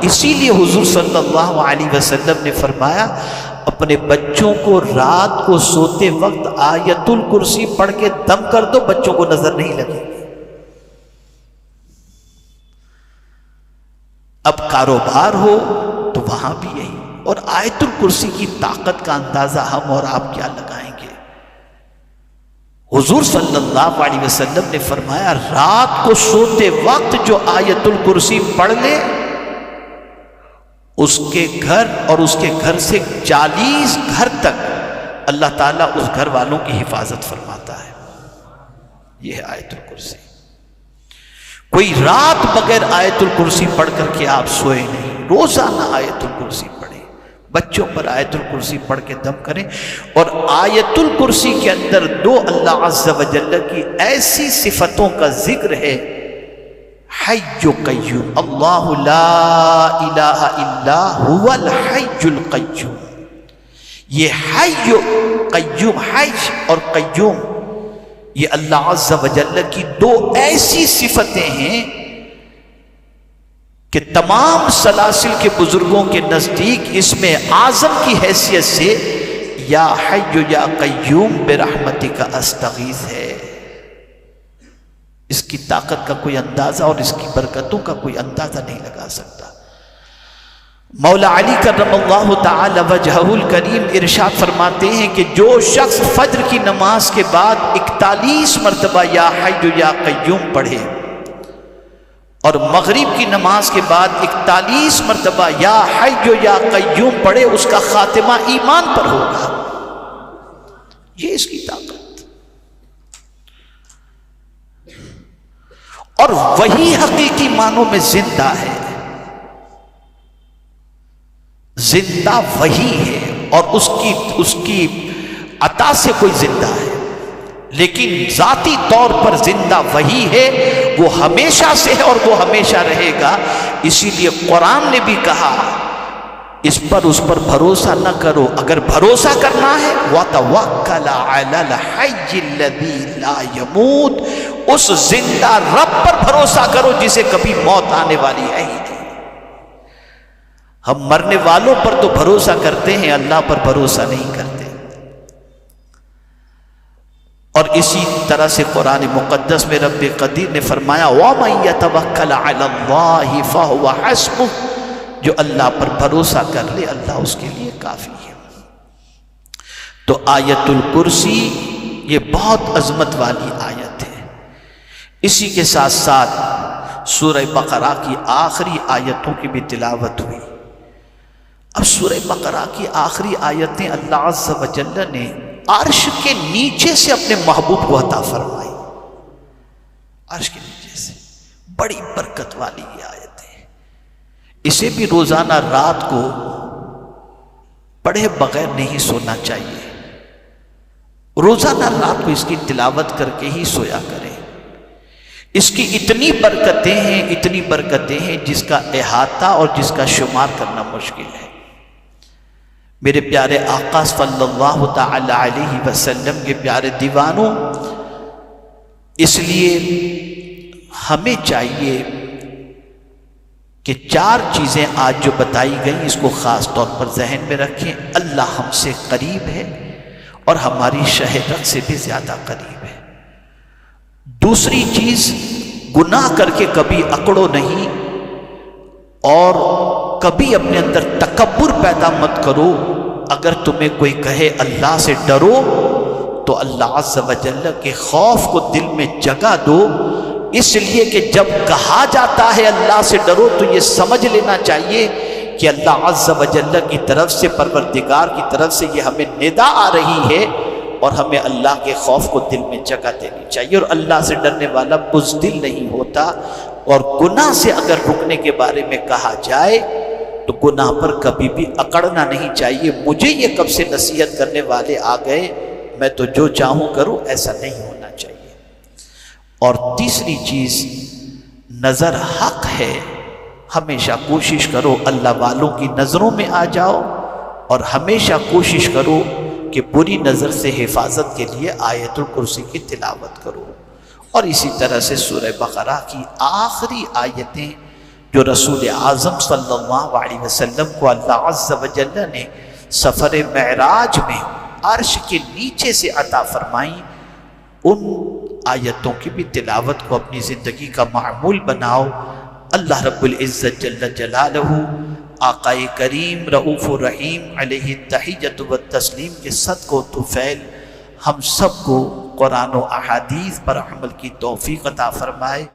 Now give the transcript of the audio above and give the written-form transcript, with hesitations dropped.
اسی لیے حضور صلی اللہ علیہ وسلم نے فرمایا اپنے بچوں کو رات کو سوتے وقت آیت الکرسی پڑھ کے دم کر دو، بچوں کو نظر نہیں لگے گی۔ اب کاروبار ہو تو وہاں بھی یہی، اور آیت الکرسی کی طاقت کا اندازہ ہم اور آپ کیا لگائیں گے۔ حضور صلی اللہ علیہ وسلم نے فرمایا رات کو سوتے وقت جو آیت الکرسی پڑھ لے اس کے گھر اور اس کے گھر سے 40 گھر تک اللہ تعالیٰ اس گھر والوں کی حفاظت فرماتا ہے۔ یہ ہے آیت الکرسی۔ کوئی رات بغیر آیت الکرسی پڑھ کر کے آپ سوئے نہیں، روزانہ آیت الکرسی پڑھیں، بچوں پر آیت الکرسی پڑھ کے دم کریں۔ اور آیت الکرسی کے اندر 2 اللہ عز و جل کی ایسی صفتوں کا ذکر ہے، حی قیوم، اللہ لا الہ الا هو الحی القیوم۔ یہ حی قیوم، حی اور قیوم، یہ اللہ عز و جل کی 2 ایسی صفتیں ہیں کہ تمام سلاسل کے بزرگوں کے نزدیک اس میں اعظم کی حیثیت سے یا حی یا قیوم برحمتک استغیث ہے۔ اس کی طاقت کا کوئی اندازہ اور اس کی برکتوں کا کوئی اندازہ نہیں لگا سکتا۔ مولا علی کرم اللہ تعالی وجہہ الکریم ارشاد فرماتے ہیں کہ جو شخص فجر کی نماز کے بعد 41 مرتبہ یا حی یا قیوم پڑھے اور مغرب کی نماز کے بعد 41 مرتبہ یا حی یا قیوم پڑھے، اس کا خاتمہ ایمان پر ہوگا۔ یہ اس کی طاقت، اور وہی حقیقی معنوں میں زندہ ہے، زندہ وہی ہے، اور اس کی عطا سے کوئی زندہ ہے، لیکن ذاتی طور پر زندہ وہی ہے، وہ ہمیشہ سے ہے اور وہ ہمیشہ رہے گا۔ اسی لیے قرآن نے بھی کہا اس پر بھروسہ نہ کرو، اگر بھروسہ کرنا ہے وَتَوَكَّلَ عَلَى الْحَيِّ الَّذِي لَا يَمُوتُ، اس زندہ رب پر بھروسہ کرو جسے کبھی موت آنے والی ہے ہی نہیں۔ ہم مرنے والوں پر تو بھروسہ کرتے ہیں، اللہ پر بھروسہ نہیں کرتے۔ اور اسی طرح سے قرآن مقدس میں رب قدیر نے فرمایا وَمَن يَتَوَكَّلْ عَلَى اللَّهِ فَهُوَ حَسْبُهُ، جو اللہ پر بھروسہ کر لے اللہ اس کے لیے کافی ہے۔ تو آیت الکرسی یہ بہت عظمت والی آیت ہے۔ اسی کے ساتھ ساتھ سورہ بقرہ کی آخری آیتوں کی بھی تلاوت ہوئی۔ اب سورہ بقرہ کی آخری آیتیں اللہ عز و جل نے عرش کے نیچے سے اپنے محبوب کو عطا فرمائی، عرش کے نیچے سے، بڑی برکت والی یہ آیت ہے۔ اسے بھی روزانہ رات کو پڑھے بغیر نہیں سونا چاہیے، روزانہ رات کو اس کی تلاوت کر کے ہی سویا کریں۔ اس کی اتنی برکتیں ہیں جس کا احاطہ اور جس کا شمار کرنا مشکل ہے۔ میرے پیارے آقا صلی اللہ تعالی علیہ وسلم کے پیارے دیوانوں، اس لیے ہمیں چاہیے کہ 4 چیزیں آج جو بتائی گئیں اس کو خاص طور پر ذہن میں رکھیں۔ اللہ ہم سے قریب ہے اور ہماری شہرت سے بھی زیادہ قریب ہے۔ دوسری چیز، گناہ کر کے کبھی اکڑو نہیں اور کبھی اپنے اندر تکبر پیدا مت کرو۔ اگر تمہیں کوئی کہے اللہ سے ڈرو تو اللہ عز و جل کے خوف کو دل میں جگہ دو، اس لیے کہ جب کہا جاتا ہے اللہ سے ڈرو تو یہ سمجھ لینا چاہیے کہ اللہ عز و جل کی طرف سے، پروردگار کی طرف سے یہ ہمیں ندا آ رہی ہے اور ہمیں اللہ کے خوف کو دل میں جگہ دینی چاہیے۔ اور اللہ سے ڈرنے والا بزدل نہیں ہوتا۔ اور گناہ سے اگر رکنے کے بارے میں کہا جائے تو گناہ پر کبھی بھی اکڑنا نہیں چاہیے۔ مجھے یہ کب سے نصیحت کرنے والے آ گئے، میں تو جو چاہوں کروں، ایسا نہیں ہونا چاہیے۔ اور تیسری چیز، نظر حق ہے، ہمیشہ کوشش کرو اللہ والوں کی نظروں میں آ جاؤ، اور ہمیشہ کوشش کرو کہ بری نظر سے حفاظت کے لیے آیت الکرسی کی تلاوت کرو۔ اور اسی طرح سے سورہ بقرہ کی آخری آیتیں جو رسول اعظم صلی اللہ علیہ وسلم کو اللہ عز و جل نے سفر معراج میں عرش کے نیچے سے عطا فرمائیں، ان آیتوں کی بھی تلاوت کو اپنی زندگی کا معمول بناؤ۔ اللہ رب العزت جل جلالہ آقا کریم رؤوف الرحیم علیہ التحیۃ والتسلیم کے صدق و طفیل ہم سب کو قرآن و احادیث پر عمل کی توفیق عطا فرمائے۔